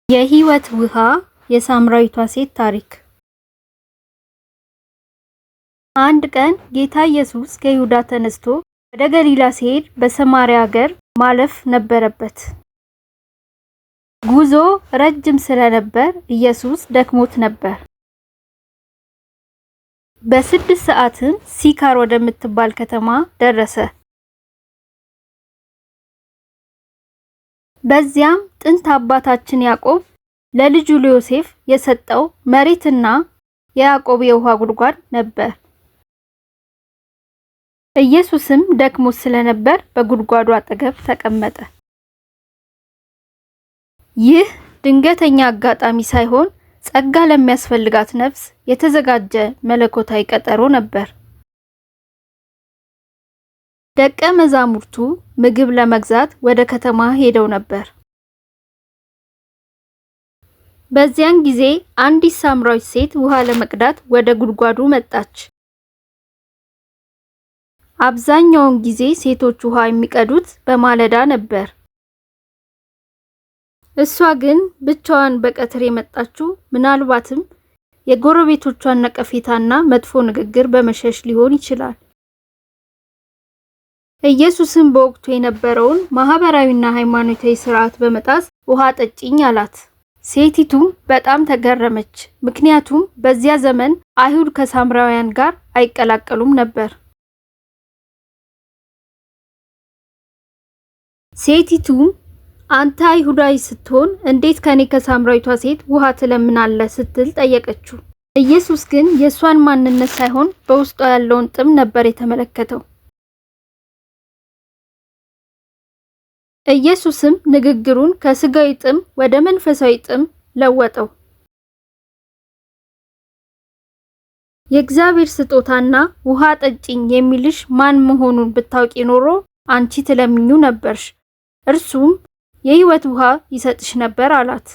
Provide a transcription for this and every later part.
የህይወት ውሃ የሳምራዊቷ ሴት ታሪክ። አንድ ቀን ጌታ ኢየሱስ ከይሁዳ ተነስቶ ወደ ገሊላ ሲሄድ በሰማርያ ሀገር ማለፍ ነበረበት። ጉዞ ረጅም ስለነበር ኢየሱስ ደክሞት ነበር። በ6 ሰዓትም ሲካር ወደምትባል ከተማ ደረሰ። በዚያም ጥንት አባታችን ያዕቆብ ለልጁ ለዮሴፍ የሰጠው መሬትና የያዕቆብ የውሃ ጉድጓድ ነበር። ኢየሱስም ደክሞት ስለነበር በጉድጓዱ አጠገብ ተቀመጠ። ይህ ድንገተኛ አጋጣሚ ሳይሆን ጸጋ ለሚያስፈልጋት ነፍስ የተዘጋጀ መለኮታዊ ቀጠሮ ነበር። ደቀ መዛሙርቱ ምግብ ለመግዛት ወደ ከተማ ሄደው ነበር። በዚያን ጊዜ አንዲት ሳምራዊት ሴት ውሃ ለመቅዳት ወደ ጉድጓዱ መጣች። አብዛኛውን ጊዜ ሴቶች ውሃ የሚቀዱት በማለዳ ነበር። እሷ ግን ብቻዋን በቀትር የመጣችው ምናልባትም የጎረቤቶቿን ነቀፌታና መጥፎ ንግግር በመሸሽ ሊሆን ይችላል። ኢየሱስም በወቅቱ የነበረውን ማህበራዊና ሃይማኖታዊ ሥርዓት በመጣስ ውሃ ጠጪኝ አላት። ሴቲቱም በጣም ተገረመች፣ ምክንያቱም በዚያ ዘመን አይሁድ ከሳምራውያን ጋር አይቀላቀሉም ነበር። ሴቲቱም አንተ አይሁዳዊ ስትሆን እንዴት ከኔ ከሳምራዊቷ ሴት ውሃ ትለምናለህ ስትል ጠየቀችው። ኢየሱስ ግን የሷን ማንነት ሳይሆን በውስጧ ያለውን ጥም ነበር የተመለከተው። ኢየሱስም ንግግሩን ከስጋዊ ጥም ወደ መንፈሳዊ ጥም ለወጠው። የእግዚአብሔር ስጦታና ውሃ ጠጪኝ የሚልሽ ማን መሆኑን ብታውቂ ኖሮ አንቺ ትለምኙ ነበርሽ፣ እርሱም የህይወት ውሃ ይሰጥሽ ነበር አላት።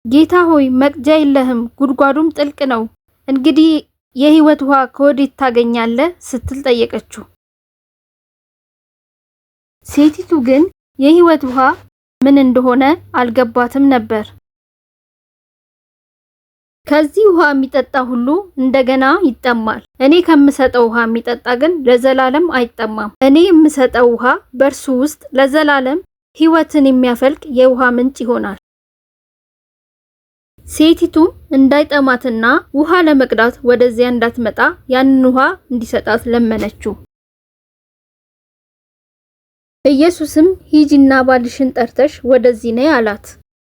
ጌታ ሆይ መቅጃ የለህም፣ ጉድጓዱም ጥልቅ ነው፣ እንግዲህ የህይወት ውሃ ከወዴት ታገኛለህ ስትል ጠየቀችው። ሴቲቱ ግን የህይወት ውሃ ምን እንደሆነ አልገባትም ነበር። ከዚህ ውሃ የሚጠጣ ሁሉ እንደገና ይጠማል፣ እኔ ከምሰጠው ውሃ የሚጠጣ ግን ለዘላለም አይጠማም። እኔ የምሰጠው ውሃ በእርሱ ውስጥ ለዘላለም ህይወትን የሚያፈልቅ የውሃ ምንጭ ይሆናል። ሴቲቱም እንዳይጠማትና ውሃ ለመቅዳት ወደዚያ እንዳትመጣ ያንን ውሃ እንዲሰጣት ለመነችው። ኢየሱስም ሂጂና ባልሽን ጠርተሽ ወደዚህ ነይ አላት።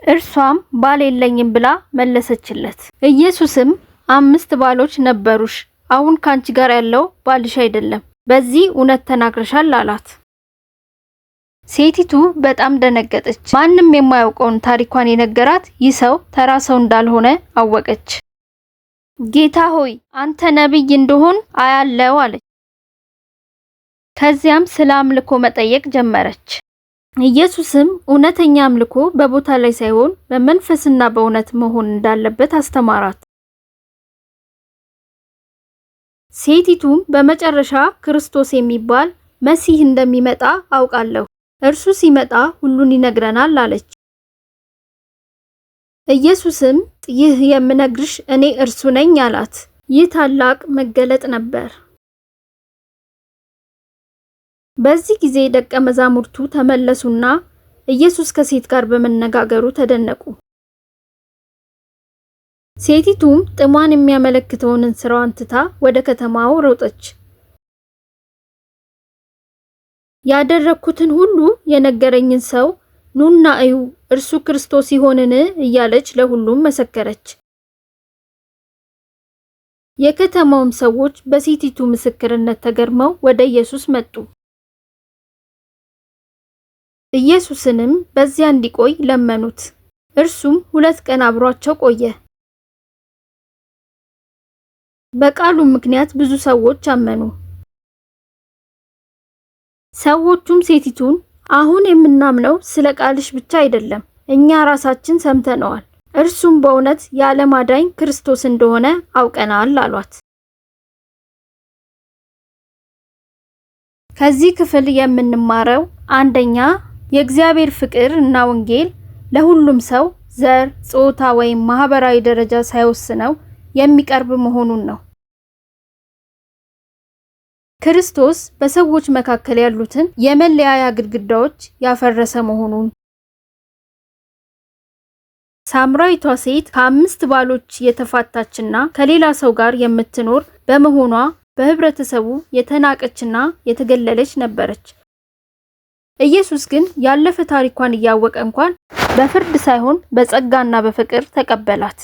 እርሷም ባል የለኝም ብላ መለሰችለት። ኢየሱስም 5 ባሎች ነበሩሽ፣ አሁን ካንቺ ጋር ያለው ባልሽ አይደለም፣ በዚህ እውነት ተናግረሻል አላት። ሴቲቱ በጣም ደነገጠች። ማንም የማያውቀውን ታሪኳን የነገራት ይህ ሰው ተራ ሰው እንዳልሆነ አወቀች። ጌታ ሆይ አንተ ነብይ እንደሆን አያለው አለች። ከዚያም ስለ አምልኮ መጠየቅ ጀመረች። ኢየሱስም እውነተኛ አምልኮ በቦታ ላይ ሳይሆን በመንፈስና በእውነት መሆን እንዳለበት አስተማራት። ሴቲቱም በመጨረሻ ክርስቶስ የሚባል መሲህ እንደሚመጣ አውቃለሁ፣ እርሱ ሲመጣ ሁሉን ይነግረናል አለች። ኢየሱስም ይህ የምነግርሽ እኔ እርሱ ነኝ አላት። ይህ ታላቅ መገለጥ ነበር። በዚህ ጊዜ ደቀ መዛሙርቱ ተመለሱና ኢየሱስ ከሴት ጋር በመነጋገሩ ተደነቁ። ሴቲቱም ጥሟን የሚያመለክተውን ስራዋን ትታ ወደ ከተማው ሮጠች። ያደረኩትን ሁሉ የነገረኝን ሰው ኑና እዩ፣ እርሱ ክርስቶስ ይሆንን እያለች ለሁሉም መሰከረች። የከተማውም ሰዎች በሴቲቱ ምስክርነት ተገርመው ወደ ኢየሱስ መጡ። ኢየሱስንም በዚያ እንዲቆይ ለመኑት። እርሱም 2 ቀን አብሯቸው ቆየ። በቃሉ ምክንያት ብዙ ሰዎች አመኑ። ሰዎቹም ሴቲቱን አሁን የምናምነው ስለ ቃልሽ ብቻ አይደለም፣ እኛ ራሳችን ሰምተነዋል፣ እርሱም በእውነት የዓለም አዳኝ ክርስቶስ እንደሆነ አውቀናል አሏት። ከዚህ ክፍል የምንማረው አንደኛ የእግዚአብሔር ፍቅር እና ወንጌል ለሁሉም ሰው ዘር፣ ጾታ ወይም ማህበራዊ ደረጃ ሳይወስነው የሚቀርብ መሆኑን ነው። ክርስቶስ በሰዎች መካከል ያሉትን የመለያያ ግድግዳዎች ያፈረሰ መሆኑን፣ ሳምራዊቷ ሴት ከ5 ባሎች የተፋታችና ከሌላ ሰው ጋር የምትኖር በመሆኗ በህብረተሰቡ የተናቀችና የተገለለች ነበረች። ኢየሱስ ግን ያለፈ ታሪኳን እያወቀ እንኳን በፍርድ ሳይሆን በጸጋና በፍቅር ተቀበላት።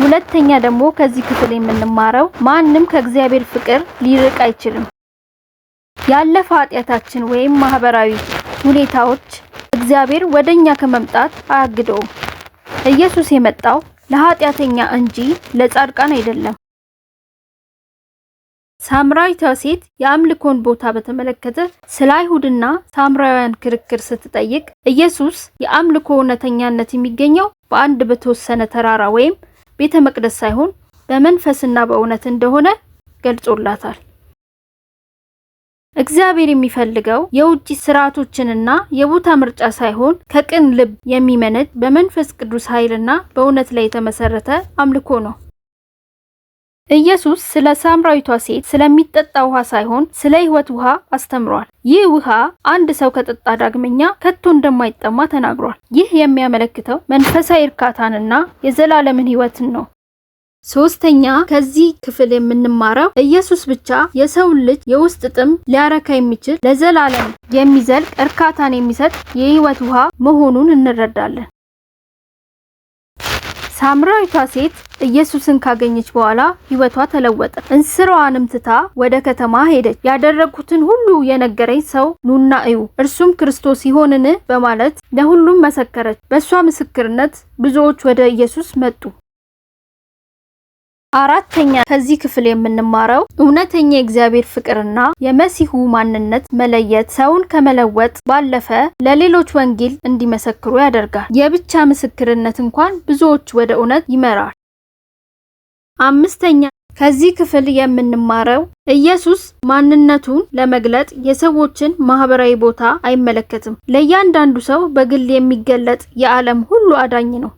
ሁለተኛ ደግሞ ከዚህ ክፍል የምንማረው ማንም ከእግዚአብሔር ፍቅር ሊርቅ አይችልም። ያለፈ ኃጢአታችን ወይም ማህበራዊ ሁኔታዎች እግዚአብሔር ወደኛ ከመምጣት አያግደውም። ኢየሱስ የመጣው ለኃጢአተኛ እንጂ ለጻድቃን አይደለም። ሳምራዊቷ ሴት የአምልኮን ቦታ በተመለከተ ስለ አይሁድና ሳምራውያን ክርክር ስትጠይቅ ኢየሱስ የአምልኮ እውነተኛነት የሚገኘው በአንድ በተወሰነ ተራራ ወይም ቤተ መቅደስ ሳይሆን በመንፈስና በእውነት እንደሆነ ገልጾላታል። እግዚአብሔር የሚፈልገው የውጪ ስርዓቶችንና የቦታ ምርጫ ሳይሆን ከቅን ልብ የሚመነጭ በመንፈስ ቅዱስ ኃይልና በእውነት ላይ የተመሰረተ አምልኮ ነው። ኢየሱስ ስለ ሳምራዊቷ ሴት ስለሚጠጣ ውሃ ሳይሆን ስለ ሕይወት ውሃ አስተምሯል። ይህ ውሃ አንድ ሰው ከጠጣ ዳግመኛ ከቶ እንደማይጠማ ተናግሯል። ይህ የሚያመለክተው መንፈሳዊ እርካታንና የዘላለምን ሕይወትን ነው። ሶስተኛ ከዚህ ክፍል የምንማረው ኢየሱስ ብቻ የሰውን ልጅ የውስጥ ጥም ሊያረካ የሚችል ለዘላለም የሚዘልቅ እርካታን የሚሰጥ የሕይወት ውሃ መሆኑን እንረዳለን። ሳምራዊቷ ሴት ኢየሱስን ካገኘች በኋላ ሕይወቷ ተለወጠ። እንስራዋንም ትታ ወደ ከተማ ሄደች። ያደረኩትን ሁሉ የነገረኝ ሰው ኑና እዩ፣ እርሱም ክርስቶስ ይሆንን በማለት ለሁሉም መሰከረች። በእሷ ምስክርነት ብዙዎች ወደ ኢየሱስ መጡ። አራተኛ ከዚህ ክፍል የምንማረው እውነተኛ የእግዚአብሔር ፍቅርና የመሲሁ ማንነት መለየት ሰውን ከመለወጥ ባለፈ ለሌሎች ወንጌል እንዲመሰክሩ ያደርጋል። የብቻ ምስክርነት እንኳን ብዙዎች ወደ እውነት ይመራል። አምስተኛ ከዚህ ክፍል የምንማረው ኢየሱስ ማንነቱን ለመግለጥ የሰዎችን ማህበራዊ ቦታ አይመለከትም። ለእያንዳንዱ ሰው በግል የሚገለጥ የዓለም ሁሉ አዳኝ ነው።